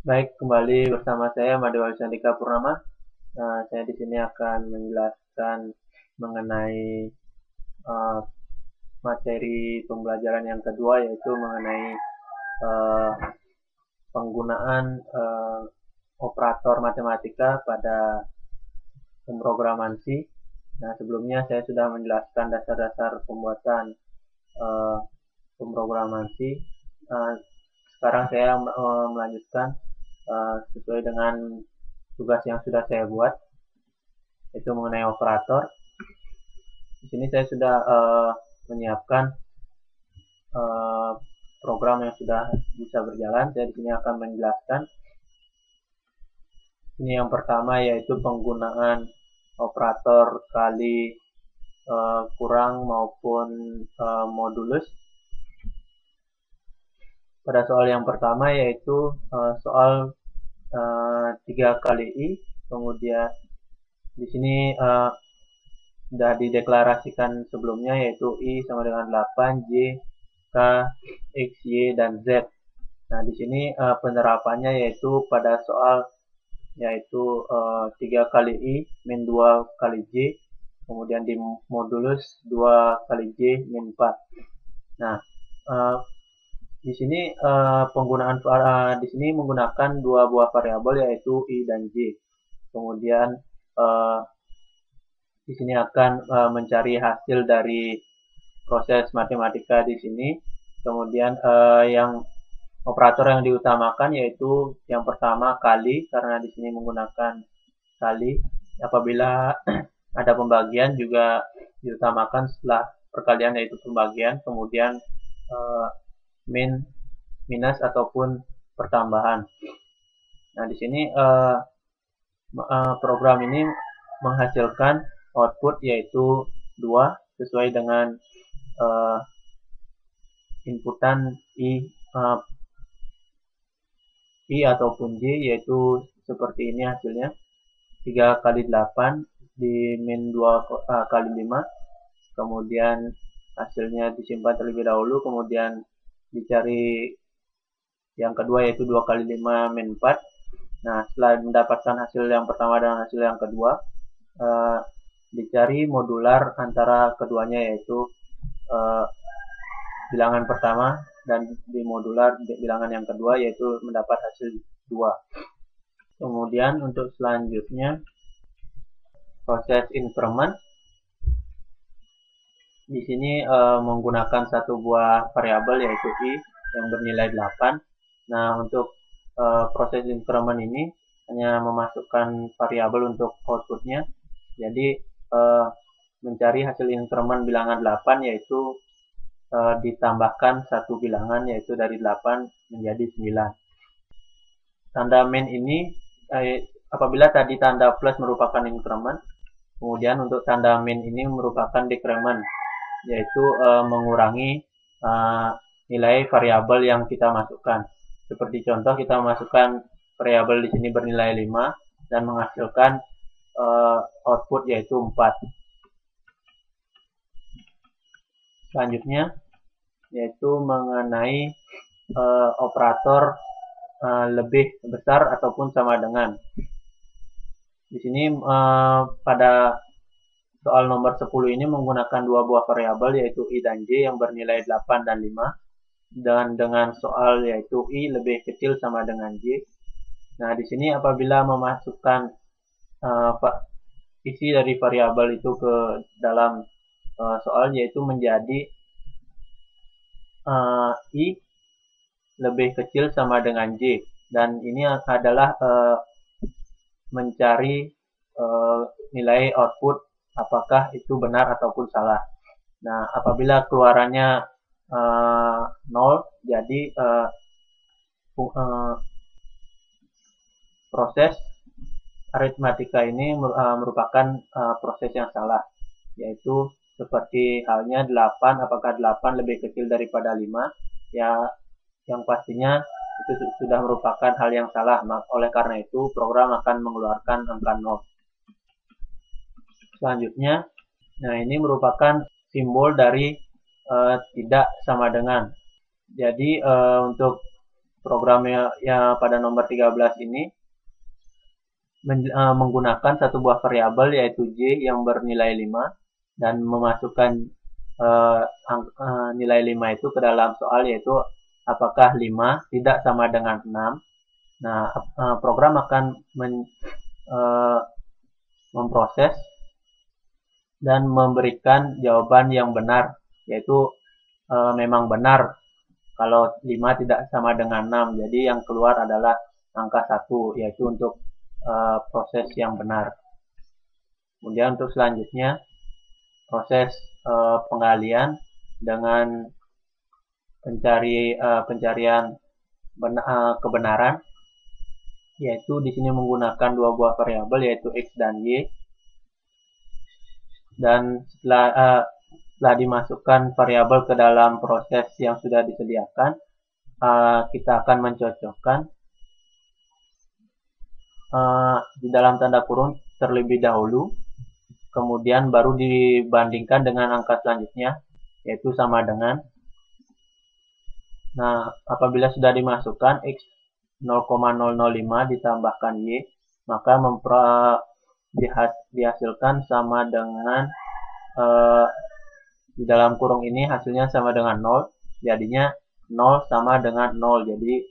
Baik, kembali bersama saya Madewali Sandika Purnama. Saya di sini akan menjelaskan mengenai uh, materi pembelajaran yang kedua, yaitu mengenai uh, penggunaan operator matematika pada pemrograman C. Nah, sebelumnya saya sudah menjelaskan dasar-dasar pembuatan uh, pemrograman C. Sekarang saya melanjutkan sesuai dengan tugas yang sudah saya buat, itu mengenai operator. Di sini saya sudah menyiapkan program yang sudah bisa berjalan. Saya di sini akan menjelaskan. Ini yang pertama yaitu penggunaan operator kali kurang maupun modulus. Pada soal yang pertama yaitu soal 3 kali I, kemudian di sini sudah dideklarasikan sebelumnya, yaitu I sama dengan 8, J, K, X, Y, dan Z. Nah, di sini penerapannya yaitu pada soal yaitu 3 kali I min 2 kali J, kemudian di modulus 2 kali J min 4. Nah, di sini penggunaan di sini menggunakan dua buah variabel yaitu I dan J. Kemudian di sini akan mencari hasil dari proses matematika di sini. Kemudian yang operator yang diutamakan yaitu yang pertama kali, karena di sini menggunakan kali. Apabila ada pembagian juga diutamakan setelah perkalian, yaitu pembagian. Kemudian min, minus ataupun pertambahan. Nah, di sini program ini menghasilkan output yaitu 2 sesuai dengan inputan I ataupun J, yaitu seperti ini hasilnya. 3 kali 8 di min 2 kali 5. Kemudian hasilnya disimpan terlebih dahulu, kemudian dicari yang kedua yaitu 2 kali 5 min 4. Nah, setelah mendapatkan hasil yang pertama dan hasil yang kedua, dicari modular antara keduanya, yaitu bilangan pertama dan di modular bilangan yang kedua, yaitu mendapat hasil 2. Kemudian untuk selanjutnya proses increment. Di sini menggunakan satu buah variabel yaitu I yang bernilai 8. Nah, untuk proses increment ini hanya memasukkan variabel untuk outputnya. Jadi mencari hasil increment bilangan 8 yaitu ditambahkan satu bilangan, yaitu dari 8 menjadi 9. Tanda min ini apabila tadi tanda plus merupakan increment, kemudian untuk tanda min ini merupakan decrement, yaitu mengurangi nilai variabel yang kita masukkan. Seperti contoh, kita masukkan variabel di sini bernilai 5 dan menghasilkan output yaitu 4. Selanjutnya yaitu mengenai operator lebih besar ataupun sama dengan. Di sini pada soal nomor 10 ini menggunakan dua buah variabel yaitu I dan J yang bernilai 8 dan 5. Dan dengan soal yaitu I lebih kecil sama dengan J. Nah, di sini apabila memasukkan isi dari variabel itu ke dalam soal, yaitu menjadi I lebih kecil sama dengan J. Dan ini adalah mencari nilai output apakah itu benar ataupun salah. Nah, apabila keluarannya 0, jadi proses aritmatika ini merupakan proses yang salah, yaitu seperti halnya 8, apakah 8 lebih kecil daripada 5, ya yang pastinya itu sudah merupakan hal yang salah. Oleh karena itu program akan mengeluarkan angka 0. Selanjutnya, nah ini merupakan simbol dari tidak sama dengan. Jadi untuk programnya ya pada nomor 13 ini menggunakan satu buah variabel yaitu J yang bernilai 5 dan memasukkan nilai 5 itu ke dalam soal, yaitu apakah 5 tidak sama dengan 6. Nah, program akan memproses dan memberikan jawaban yang benar, yaitu memang benar kalau 5 tidak sama dengan 6. Jadi yang keluar adalah angka 1, yaitu untuk proses yang benar. Kemudian untuk selanjutnya proses penggalian dengan pencarian kebenaran, yaitu di sini menggunakan dua buah variabel yaitu X dan Y. Dan setelah dimasukkan variabel ke dalam proses yang sudah disediakan, kita akan mencocokkan di dalam tanda kurung terlebih dahulu, kemudian baru dibandingkan dengan angka selanjutnya, yaitu sama dengan. Nah, apabila sudah dimasukkan X 0,005 ditambahkan Y, maka dihasilkan sama dengan di dalam kurung ini hasilnya sama dengan 0, jadinya 0 sama dengan 0. Jadi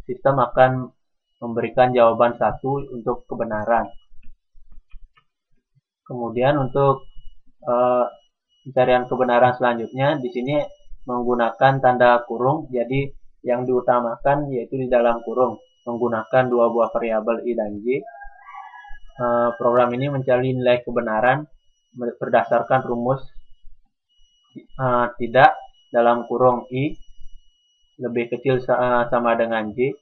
sistem akan memberikan jawaban 1 untuk kebenaran. Kemudian untuk pencarian kebenaran selanjutnya di sini menggunakan tanda kurung. Jadi yang diutamakan yaitu di dalam kurung menggunakan dua buah variabel I dan J. Program ini mencari nilai kebenaran berdasarkan rumus tidak dalam kurung I lebih kecil sama dengan J.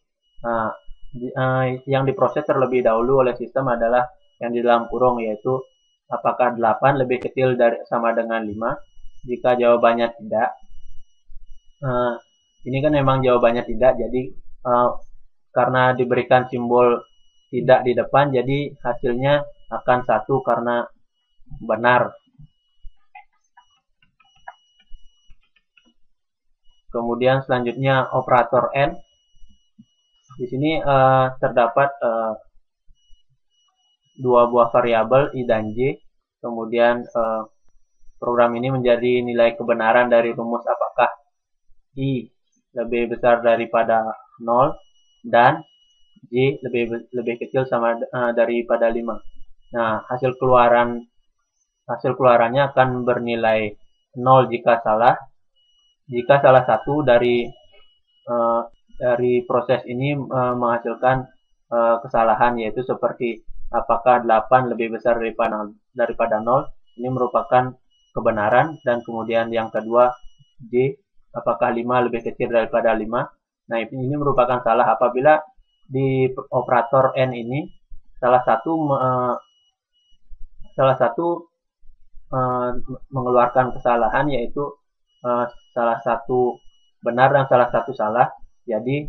Yang diproses terlebih dahulu oleh sistem adalah yang di dalam kurung, yaitu apakah 8 lebih kecil dari sama dengan 5. Jika jawabannya tidak, ini kan memang jawabannya tidak, jadi karena diberikan simbol tidak di depan, jadi hasilnya akan 1 karena benar. Kemudian selanjutnya operator AND. Di sini terdapat dua buah variabel I dan J. Kemudian program ini menjadi nilai kebenaran dari rumus apakah I lebih besar daripada 0 dan J lebih kecil sama daripada 5. Nah, hasil keluarannya akan bernilai 0 jika salah. Jika salah satu dari proses ini menghasilkan kesalahan, yaitu seperti apakah 8 lebih besar daripada 0, ini merupakan kebenaran. Dan kemudian yang kedua J, apakah 5 lebih kecil daripada 5. Nah, ini merupakan salah apabila di operator AND ini salah satu mengeluarkan kesalahan, yaitu salah satu benar dan salah satu salah. Jadi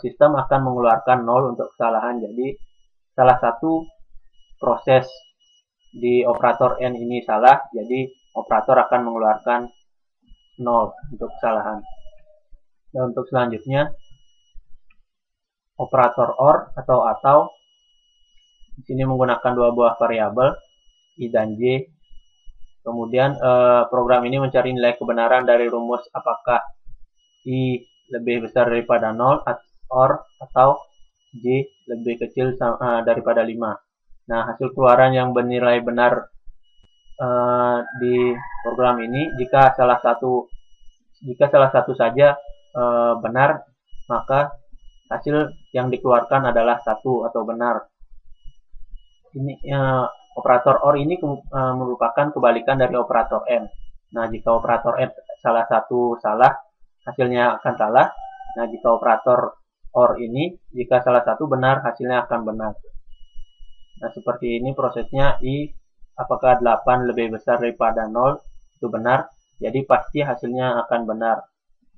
sistem akan mengeluarkan 0 untuk kesalahan. Jadi salah satu proses di operator AND ini salah, jadi operator akan mengeluarkan 0 untuk kesalahan. Dan untuk selanjutnya operator OR atau di sini menggunakan dua buah variabel I dan J. Kemudian program ini mencari nilai kebenaran dari rumus apakah I lebih besar daripada 0 atau J lebih kecil daripada 5. Nah, hasil keluaran yang bernilai benar di program ini, jika salah satu saja benar, maka hasil yang dikeluarkan adalah 1 atau benar. Ini operator OR ini merupakan kebalikan dari operator AND. Nah, jika operator AND salah satu salah, hasilnya akan salah. Nah, jika operator OR ini, jika salah satu benar, hasilnya akan benar. Nah, seperti ini prosesnya. I, apakah 8 lebih besar daripada 0, itu benar. Jadi pasti hasilnya akan benar.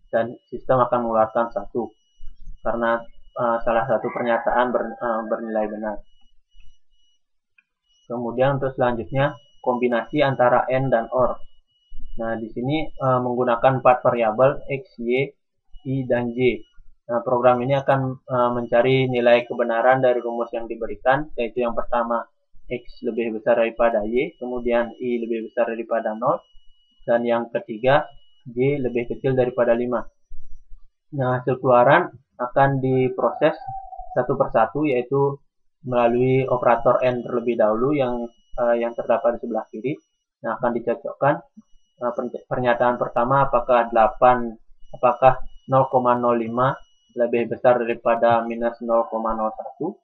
Dan sistem akan mengeluarkan 1. Karena salah satu pernyataan bernilai benar. Kemudian untuk selanjutnya, kombinasi antara AND dan OR. Nah, di sini menggunakan 4 variabel X, Y, I, dan J. Nah, program ini akan mencari nilai kebenaran dari rumus yang diberikan, yaitu yang pertama X lebih besar daripada Y, kemudian Y lebih besar daripada 0, dan yang ketiga Y lebih kecil daripada 5. Nah, hasil keluaran akan diproses satu persatu, yaitu melalui operator AND terlebih dahulu yang terdapat di sebelah kiri. Nah, akan dicocokkan pernyataan pertama apakah 0,05 lebih besar daripada minus 0,01.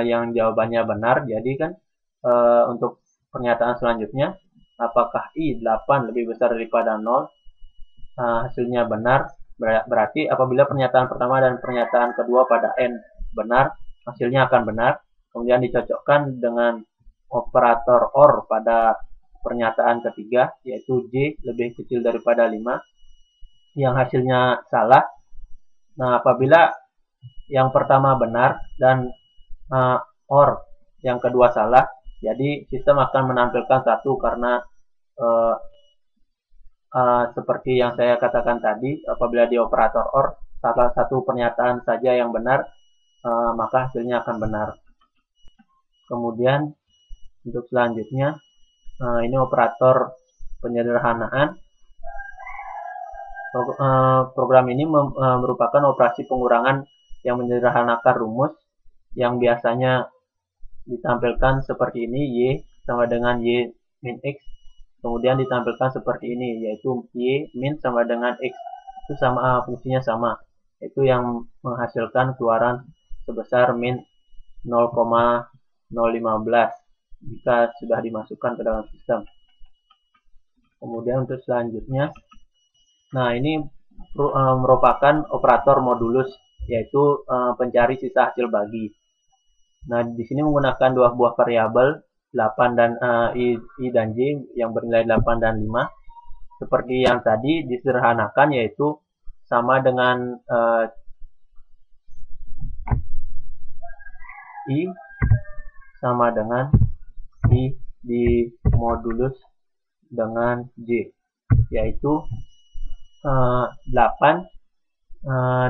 Yang jawabannya benar. Jadi kan untuk pernyataan selanjutnya, apakah I 8 lebih besar daripada 0, hasilnya benar. Berarti apabila pernyataan pertama dan pernyataan kedua pada N benar, hasilnya akan benar. Kemudian dicocokkan dengan operator OR pada pernyataan ketiga, yaitu J lebih kecil daripada 5, yang hasilnya salah. Nah, apabila yang pertama benar dan OR yang kedua salah, jadi sistem akan menampilkan 1 karena seperti yang saya katakan tadi, apabila di operator OR salah satu pernyataan saja yang benar, maka hasilnya akan benar. Kemudian untuk selanjutnya, ini operator penyederhanaan. Program ini merupakan operasi pengurangan yang menyederhanakan rumus yang biasanya ditampilkan seperti ini, Y sama dengan Y min X. Kemudian ditampilkan seperti ini, yaitu Y min sama dengan X. Itu sama, fungsinya sama. Itu yang menghasilkan keluaran sebesar min 0,015 jika sudah dimasukkan ke dalam sistem. Kemudian untuk selanjutnya, nah ini merupakan operator modulus, yaitu pencari sisa hasil bagi. Nah, di sini menggunakan dua buah variabel 8 dan I dan J yang bernilai 8 dan 5. Seperti yang tadi disederhanakan, yaitu sama dengan I sama dengan I di modulus dengan J, yaitu 8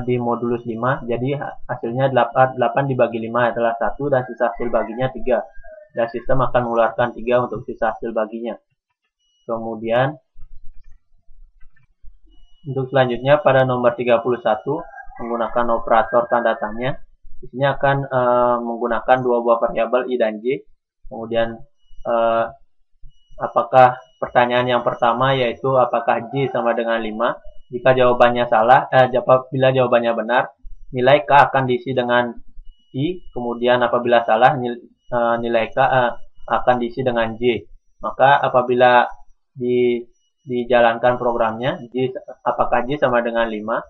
di modulus 5, jadi hasilnya 8 dibagi 5 adalah 1, dan sisa hasil baginya 3. Dan sistem akan mengeluarkan 3 untuk sisa hasil baginya. Kemudian untuk selanjutnya pada nomor 31 menggunakan operator tanda tanya. Di sini akan menggunakan dua buah variabel I dan J. Kemudian apakah pertanyaan yang pertama, yaitu apakah J sama dengan 5? Jika jawabannya salah, apabila jawabannya benar, nilai K akan diisi dengan I. Kemudian apabila salah, nilai K akan diisi dengan J. Maka apabila dijalankan programnya, apakah J sama dengan 5?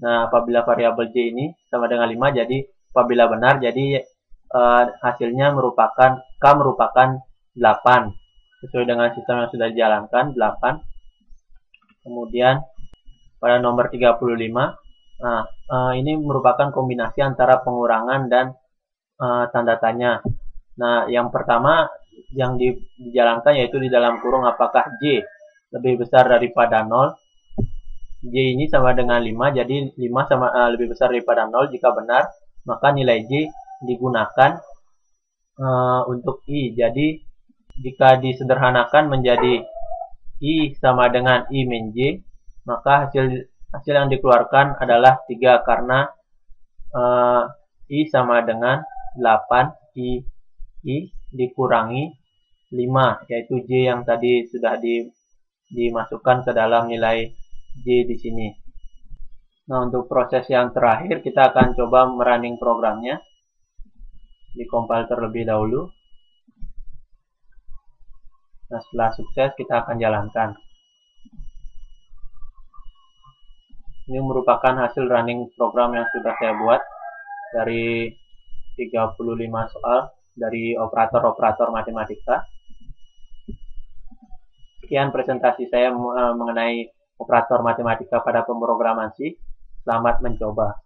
Nah, apabila variabel J ini sama dengan 5, jadi apabila benar, jadi hasilnya K merupakan 8. Sesuai dengan sistem yang sudah dijalankan, 8. Kemudian pada nomor 35, ini merupakan kombinasi antara pengurangan dan tanda tanya. Nah, yang pertama yang dijalankan yaitu di dalam kurung apakah J lebih besar daripada 0. J ini sama dengan 5, jadi 5 lebih besar daripada 0. Jika benar, maka nilai J digunakan untuk I. Jadi jika disederhanakan menjadi I sama dengan I min J, maka hasil yang dikeluarkan adalah 3 karena I sama dengan 8 I dikurangi 5, yaitu J yang tadi sudah dimasukkan ke dalam nilai J di sini. Nah, untuk proses yang terakhir kita akan coba merunning programnya. Dikompil terlebih dahulu. Nah, setelah sukses kita akan jalankan. Ini merupakan hasil running program yang sudah saya buat dari 35 soal dari operator-operator matematika. Sekian presentasi saya mengenai operator matematika pada pemrograman C. Selamat mencoba.